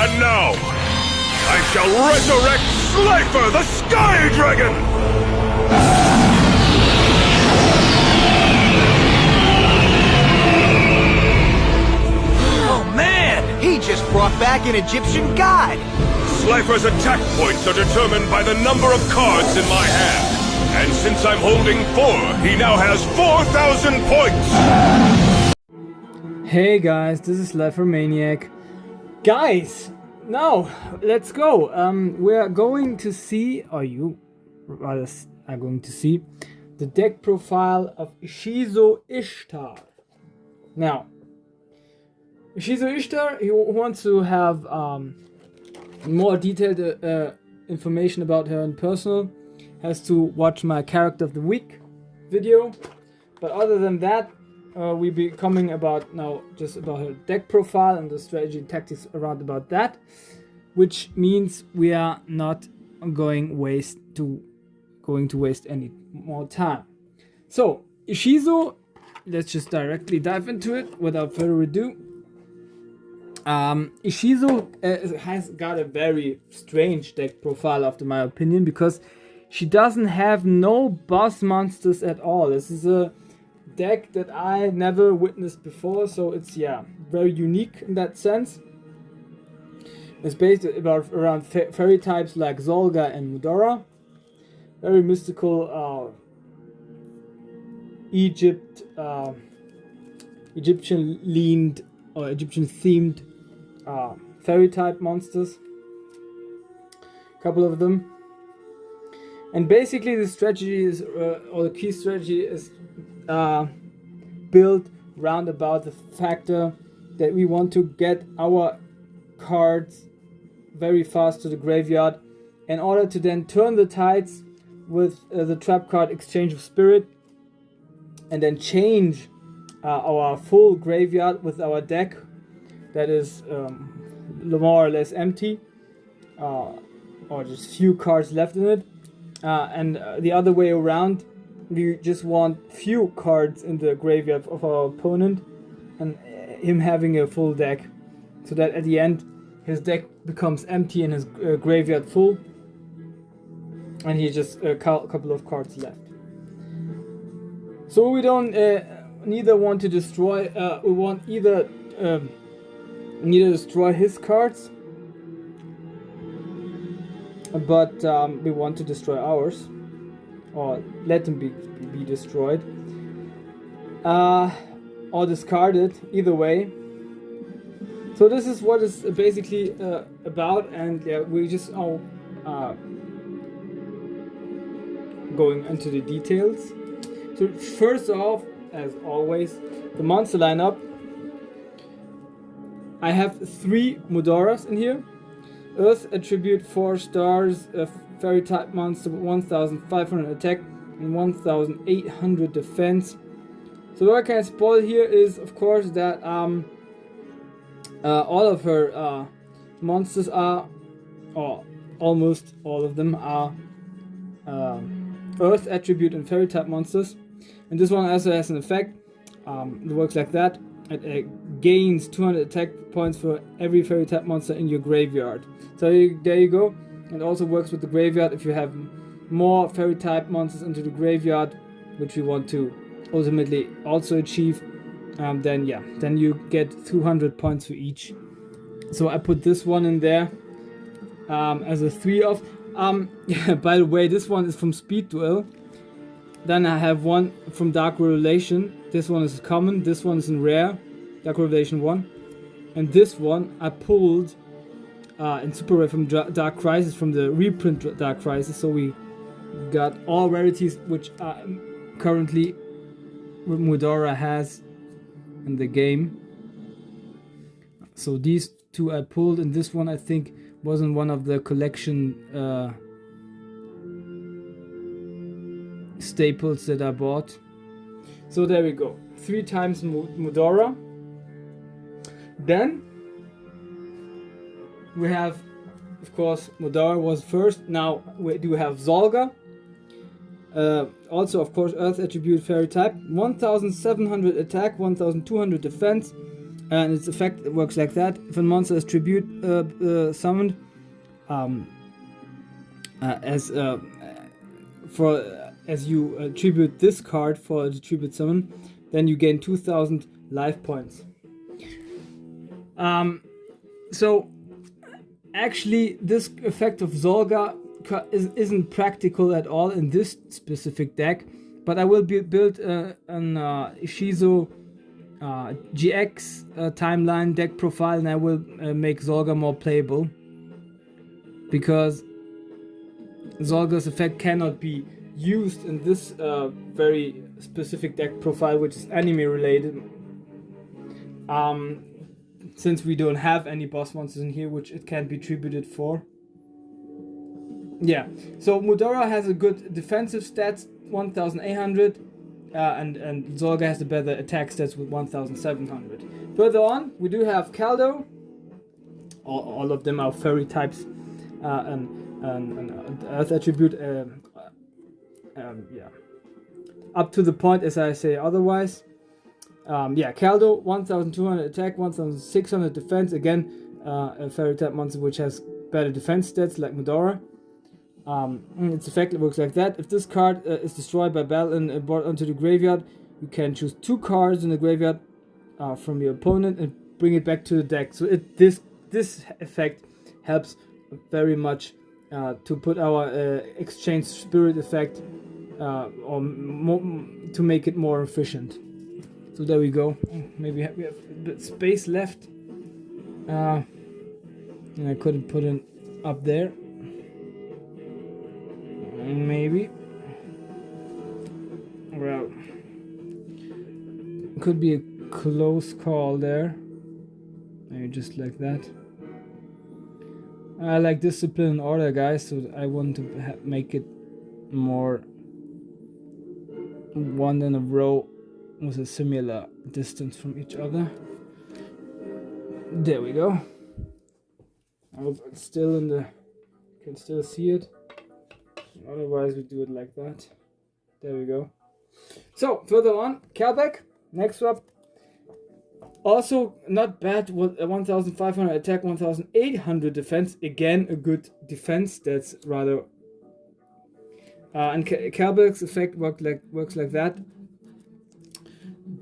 And now, I shall resurrect Slifer the Sky Dragon! Oh man, he just brought back an Egyptian god! Slifer's attack points are determined by the number of cards in my hand. And since I'm holding 4, he now has 4,000 points! Hey guys, this is Slifer Maniac. Guys, now let's go. We're going to see, or you rather are going to see, the deck profile of Ishizu Ishtar. Now, Ishizu Ishtar, he wants to have more detailed information about her in personal, has to watch my Character of the Week video. But other than that, we'll be coming about now just about her deck profile and the strategy and tactics around about that, which means we are not going to waste any more time. So Ishizu, let's just directly dive into it without further ado. Ishizu has got a very strange deck profile after my opinion, because she doesn't have no boss monsters at all. This is a deck that I never witnessed before, so it's very unique in that sense. It's based around fairy types like Zolga and Mudora. Very mystical Egyptian leaned or Egyptian themed fairy type monsters. A couple of them. And basically the strategy is, or the key strategy is built round about the factor that we want to get our cards very fast to the graveyard in order to then turn the tides with the trap card Exchange of Spirit, and then change our full graveyard with our deck that is more or less empty, or just few cards left in it. And the other way around, we just want few cards in the graveyard of our opponent and him having a full deck, so that at the end his deck becomes empty and his graveyard full, and he just a couple of cards left. So we don't neither want to destroy. We want either neither destroy his cards, but we want to destroy ours, or let them be destroyed, or discarded, either way. So this is what it's basically about, and we just going into the details. So first off, as always, the monster lineup. I have 3 Mudoras in here. Earth attribute 4 stars, a fairy type monster with 1500 attack and 1800 defense. So what I can spoil here is, of course, that all of her monsters are, or almost all of them are, Earth attribute and fairy type monsters. And this one also has an effect. It works like that. It gains 200 attack points for every fairy type monster in your graveyard. So there you go. It also works with the graveyard. If you have more fairy type monsters into the graveyard, which we want to ultimately also achieve, then you get 200 points for each. So I put this one in there as a 3 of. By the way, this one is from Speed Duel. Then I have one from Dark Revelation. This one is common. This one is in rare, Dark Revelation 1. And this one I pulled in super rare from Dark Crisis, from the reprint Dark Crisis. So we got all rarities which currently Mudora has in the game. So these 2 I pulled, and this one I think was in one of the collection staples that I bought. So there we go, 3 times Mudora. Then we have, of course, Mudora was first. Now we do have Zolga. Also, of course, Earth attribute fairy type, 1700 attack, 1200 defense, and its effect works like that. If a monster is tribute summoned, as you tribute this card for the tribute summon, then you gain 2,000 life points. So actually, this effect of Zolga isn't practical at all in this specific deck, but I will build an Ishizu GX timeline deck profile, and I will make Zolga more playable, because Zolga's effect cannot be used in this very specific deck profile, which is anime related, since we don't have any boss monsters in here which it can be tributed for. Yeah, so Mudora has a good defensive stats, 1,800, and Zolga has the better attack stats with 1,700. Further on, we do have Caldo. All of them are fairy types, and Earth attribute. Yeah, up to the point, as I say otherwise. Yeah, Caldo, 1,200 attack, 1,600 defense. Again, a fairy type monster which has better defense stats like Medora. Its effect works like that. If this card is destroyed by battle and brought onto the graveyard, you can choose 2 cards in the graveyard from your opponent and bring it back to the deck. So this effect helps very much to put our exchange spirit effect to make it more efficient. So there we go. Maybe we have a bit space left. And I couldn't put it up there. Maybe. Well, could be a close call there. Maybe just like that. I like discipline and order, guys, so I want to make it more one in a row with a similar distance from each other. There we go. I hope it's still in the... You can still see it. Otherwise we do it like that. There we go. So further on, Calbeck, next up. Also not bad with 1,500 attack, 1,800 defense. Again, a good defense. That's rather. And Calbeck's effect works like that.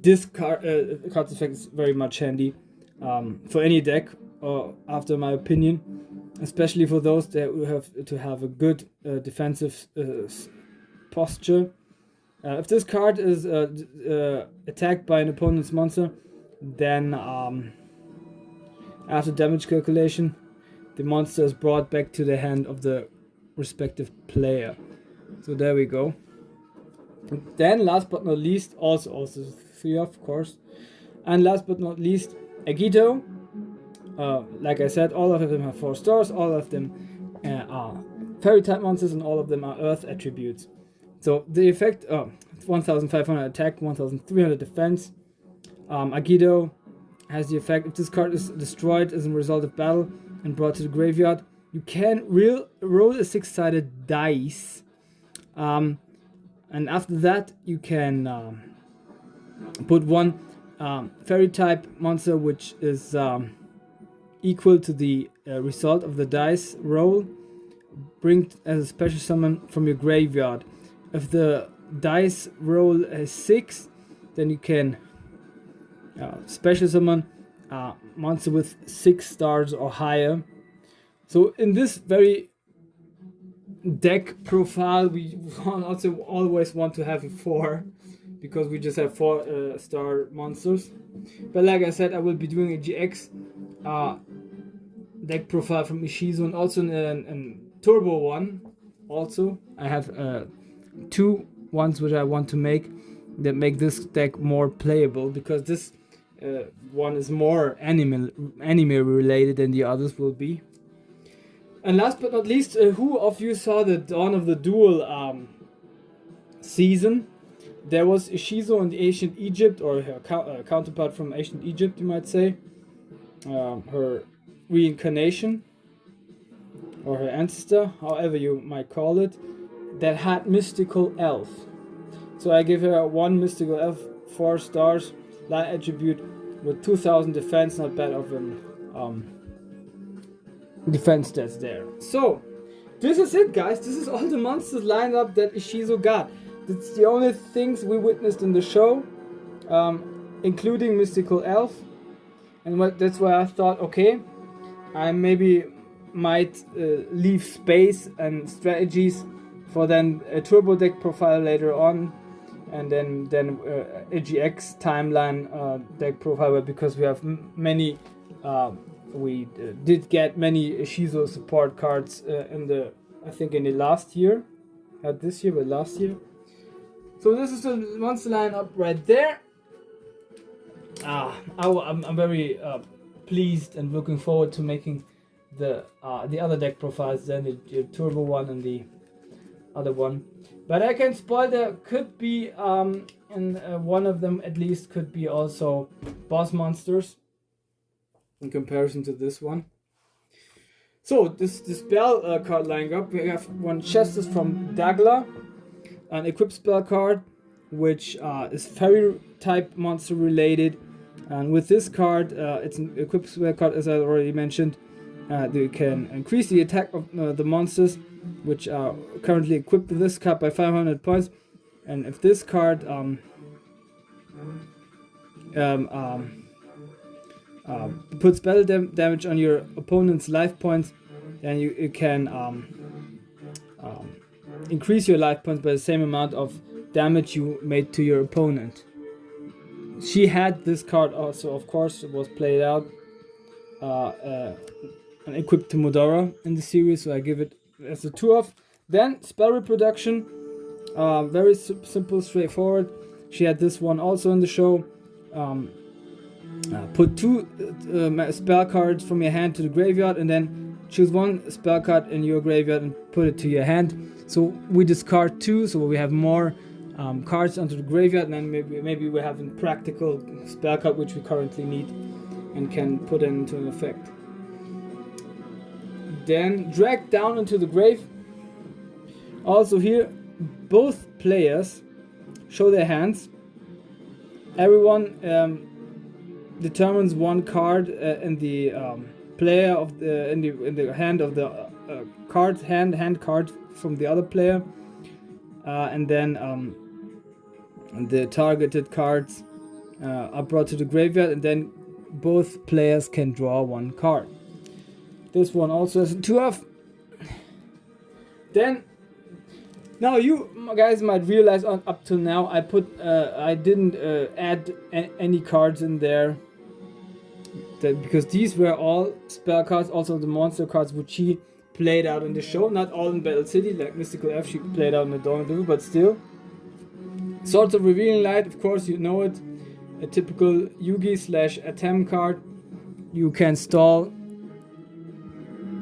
This card's effect is very much handy for any deck, after my opinion. Especially for those that have to have a good defensive posture. If this card is attacked by an opponent's monster, then after damage calculation, the monster is brought back to the hand of the respective player. So there we go. And then last but not least, also 3 of course. And last but not least, Agito. Like I said, all of them have 4 stars, all of them are fairy type monsters, and all of them are earth attributes. So the effect, 1,500 attack, 1,300 defense. Agito has the effect, if this card is destroyed as a result of battle and brought to the graveyard, you can roll a 6-sided dice. And after that, you can put one fairy type monster which is equal to the result of the dice roll, bring as a special summon from your graveyard. If the dice roll is 6, then you can special summon monster with 6 stars or higher. So in this very deck profile, we also always want to have a 4, because we just have 4 star monsters. But like I said, I will be doing a GX deck profile from Ishizu, and also a turbo one. Also, I have 2 ones which I want to make that make this deck more playable, because this one is more anime related than the others will be. And last but not least, who of you saw the Dawn of the Duel season? There was Ishizu in the Ancient Egypt, or her counterpart from Ancient Egypt, you might say. Her reincarnation, or her ancestor, however you might call it, that had mystical elf. So I give her 1 mystical elf, 4 stars, light attribute, with 2000 defense, not bad of an defense stats there. So this is it, guys. This is all the monsters lined up that Ishizu got. That's the only things we witnessed in the show, including Mystical Elf. And that's why I thought, okay, I maybe might leave space and strategies for then a turbo deck profile later on, and then a GX timeline deck profile, because we have many. We did get many Ishizu support cards I think in the last year, not this year but last year. So this is the monster lineup right there. I'm very pleased and looking forward to making the other deck profiles, then the turbo one and the other one. But I can spoil, there could be one of them at least could be also boss monsters in comparison to this one. So this spell card lineup up, we have one Chestus from Dagla, an equipped spell card which is fairy type monster related, and with this card it's an equipped spell card, as I already mentioned. You can increase the attack of the monsters which are currently equipped with this card by 500 points, and if this card puts spell damage on your opponent's life points, then you can increase your life points by the same amount of damage you made to your opponent. She had this card also, of course, it was played out and equipped to Modora in the series, so I give it as a 2-off. Then spell reproduction, very simple, straightforward. She had this one also in the show. Put 2 spell cards from your hand to the graveyard, and then choose 1 spell card in your graveyard and put it to your hand. So we discard 2, so we have more cards onto the graveyard, and then maybe we have a practical spell card which we currently need and can put into an effect. Then drag down into the grave. Also here, both players show their hands. Everyone determines 1 card in the player of in the hand of the hand card from the other player, and then the targeted cards are brought to the graveyard, and then both players can draw 1 card. This one also has a 2-off. Then, now you guys might realize up till now I didn't add any cards in there, because these were all spell cards, also the monster cards which she played out in the show, not all in Battle City, like Mystical Elf she played out in the Dawn River, but still. Swords of Revealing Light, of course you know it, a typical Yugi/Atem card. You can stall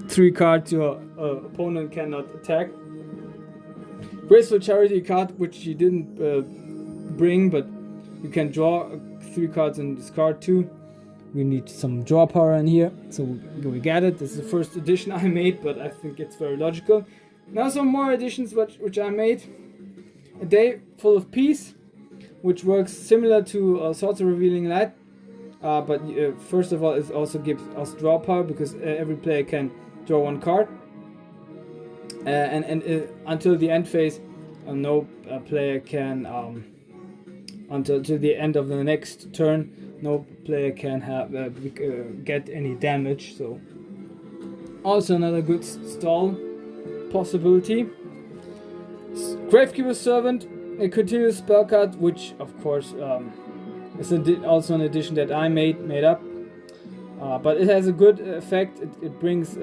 3 cards your opponent cannot attack. Graceful Charity card, which she didn't bring, but you can draw 3 cards and discard 2. We need some draw power in here, so we get it. This is the first edition I made, but I think it's very logical. Now some more editions which I made. A Day Full of Peace, which works similar to Swords of Revealing Light, but first of all it also gives us draw power, because every player can draw 1 card, and until the end phase no player can until the end of the next turn no player can have get any damage, so also another good stall possibility. Gravekeeper's Servant, a continuous spell card, which of course is also an addition that I made up. But it has a good effect. It brings,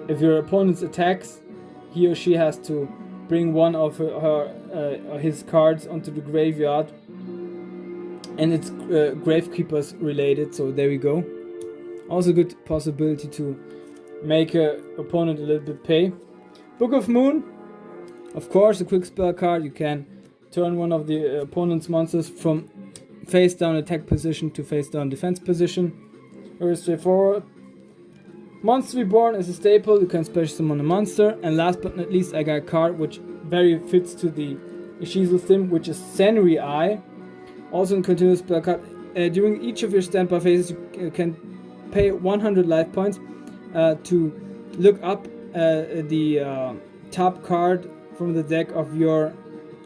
if your opponent attacks, he or she has to bring 1 of his cards onto the graveyard, and it's Gravekeepers related, so there we go. Also good possibility to make an opponent a little bit pay. Book of Moon, of course, a quick spell card. You can turn 1 of the opponent's monsters from face down attack position to face down defense position. Very straightforward. Monster Reborn is a staple. You can special summon a monster. And last but not least, I got a card which very fits to the Ishizu Thim, which is Senri Eye. Also in continuous spell card. During each of your standby phases, you can pay 100 life points to look up the top card from the deck of your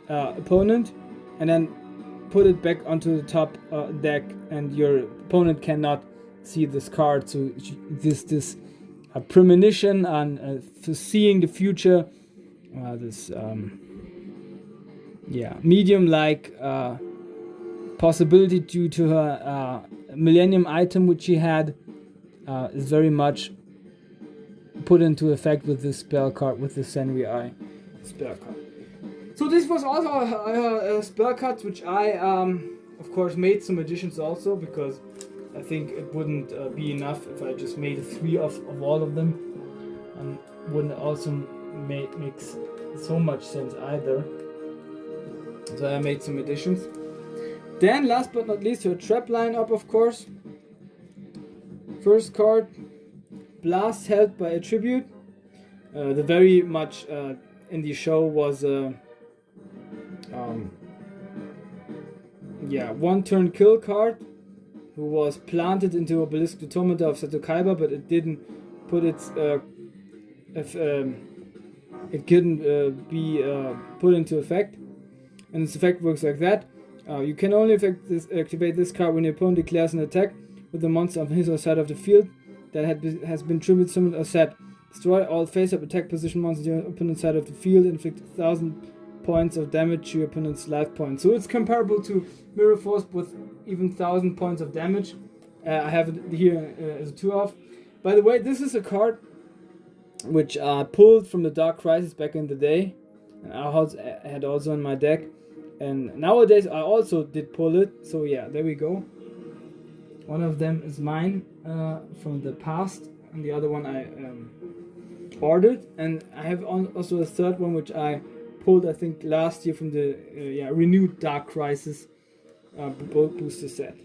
opponent, and then put it back onto the top deck, and your opponent cannot see this card. So this premonition on for seeing the future, this medium-like possibility due to her Millennium item which she had is very much put into effect with this spell card, with the Senri Eye spell card. So this was also spell cards which I of course made some additions also, because I think it wouldn't be enough if I just made 3 of all of them, and wouldn't also make so much sense either. So I made some additions. Then last but not least, your trap lineup, of course. First card, Blast held by Attribute. The very much in the show was one turn kill card, who was planted into Obelisk Automata of Seto Kaiba, but it didn't put its it couldn't be put into effect, and its effect works like that. You can only activate this card when your opponent declares an attack with a monster on his or side of the field that has been tribute summoned or set. Destroy all face-up attack position monsters on your opponent's side of the field, inflict 1,000 points of damage to your opponent's life points. So it's comparable to Mirror Force with even 1,000 points of damage. I have it here as a 2-off. By the way, this is a card which I pulled from the Dark Crisis back in the day, and I had also in my deck. And nowadays I also did pull it, so yeah, there we go. One of them is mine from the past, and the other one I ordered. And I have also a third one which I pulled, I think, last year from the renewed Dark Crisis booster set.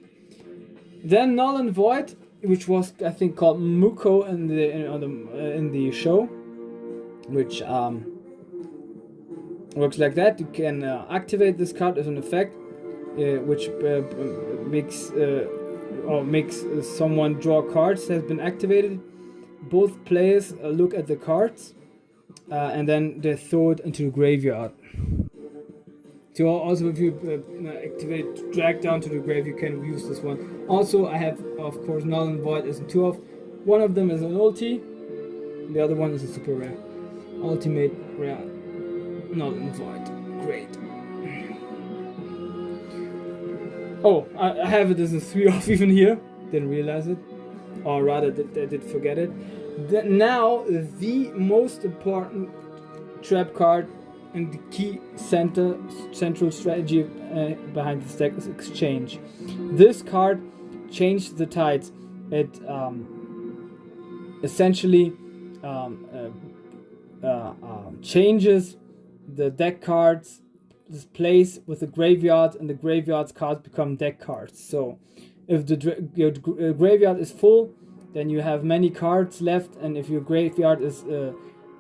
Then Null and Void, which was, I think, called Muko in the show, which works like that. You can activate this card as an effect, which makes someone draw cards that has been activated. Both players look at the cards, and then they throw it into the graveyard. So also, if you activate Drag Down to the grave, you can use this one. Also, I have, of course, Null and Void as a 2-off. One of them is an ulti, the other one is a super rare. Ultimate rare. Null and Void. Great. Oh, I have it as a 3-off even here. Didn't realize it. Or rather, I did forget it. Now, the most important trap card and the key central strategy behind this deck is Exchange. This card changed the tides. It essentially changes the deck cards place with the graveyard, and the graveyard's cards become deck cards. So if your graveyard is full, then you have many cards left, and if your graveyard is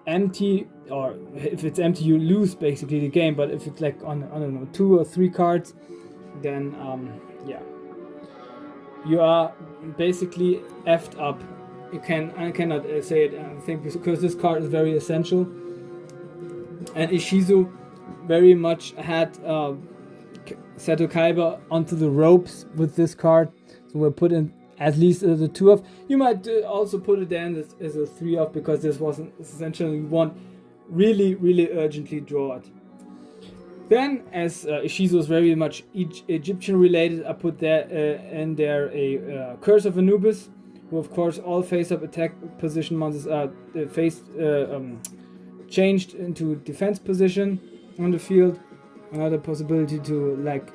empty, or if it's empty, you lose basically the game. But if it's like on, I don't know, 2 or 3 cards, then you are basically effed up. I cannot say it, I think, because this card is very essential. And Ishizu very much had Seto Kaiba onto the ropes with this card, so we'll put in at least as a 2-off. You might also put it in as a 3-off, because this wasn't essentially one really urgently draw it. Then, as Ishizu is very much Egyptian related, I put there in there a Curse of Anubis, who of course all face-up attack position monsters are changed into defense position on the field. Another possibility to like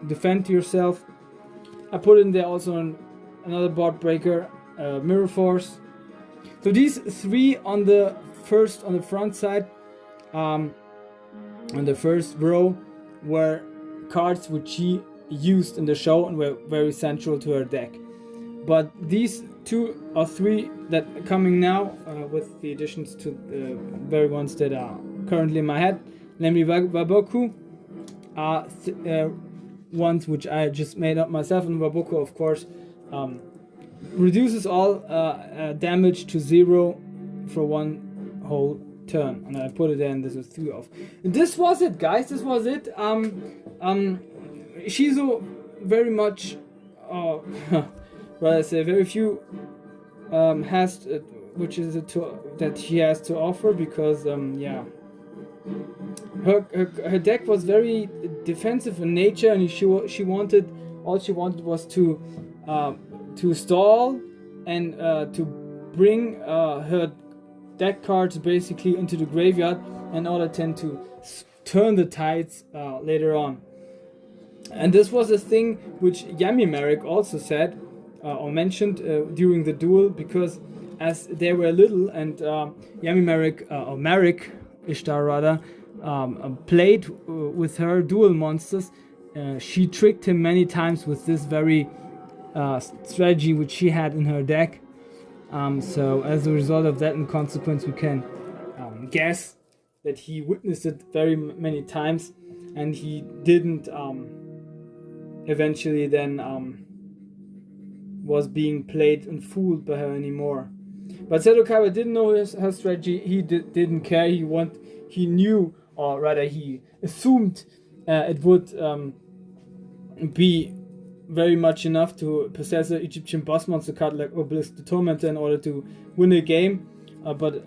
defend yourself. I put in there also another board breaker, Mirror Force. So these 3 on the front side, on the first row, were cards which she used in the show and were very central to her deck. But these 2 or 3 that are coming now, with the additions to the very ones that are currently in my head, namely Waboku, are ones which I just made up myself, and Waboku, of course, reduces all damage to 0 for one whole turn. And I put it in, this is 3 off. And this was it, guys, this was it. Ishizu very much, say very few has, which is that he has to offer, because yeah. Her deck was very defensive in nature, and she wanted, all she wanted was to stall and to bring her deck cards basically into the graveyard in order to turn the tides later on. And this was a thing which Yami Merrick also said or mentioned during the duel, because as they were little and Yami Merrick or Merrick Ishtar rather played with her dual monsters, she tricked him many times with this very strategy which she had in her deck. So as a result of that, in consequence, we can guess that he witnessed it very many times, and he didn't eventually then was being played and fooled by her anymore. But Seto Kaiba didn't know her strategy. He didn't care. He knew, or rather he assumed it would be very much enough to possess an Egyptian boss monster card like Obelisk the Tormentor in order to win a game. But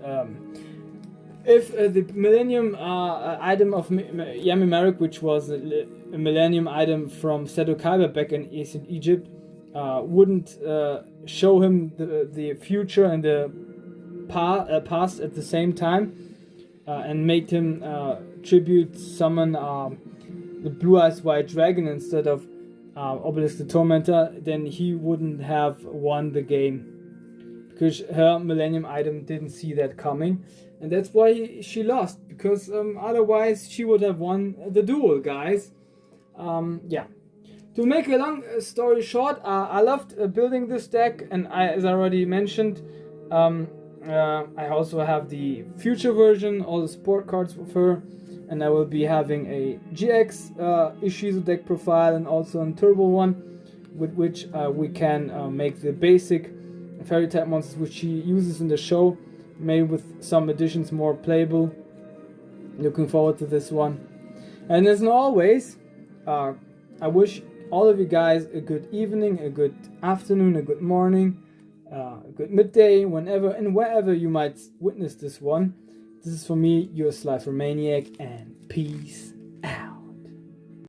if the Millennium item of Yami Merrick, which was a Millennium item from Seto Kaiba back in ancient Egypt, wouldn't show him the future and the past at the same time, and made him tribute summon the Blue Eyes White Dragon instead of Obelisk the Tormentor, then he wouldn't have won the game, because her Millennium item didn't see that coming, and that's why she lost, because otherwise she would have won the duel, guys. Yeah. To make a long story short, I loved building this deck, and as I already mentioned, I also have the future version, all the support cards with her, and I will be having a GX Ishizu deck profile and also a turbo one, with which we can make the basic fairy type monsters which she uses in the show, made with some additions more playable. Looking forward to this one. And as always, I wish all of you guys a good evening, a good afternoon, a good morning, a good midday, whenever and wherever you might witness this one. This is for me, your Slifer Maniac, and peace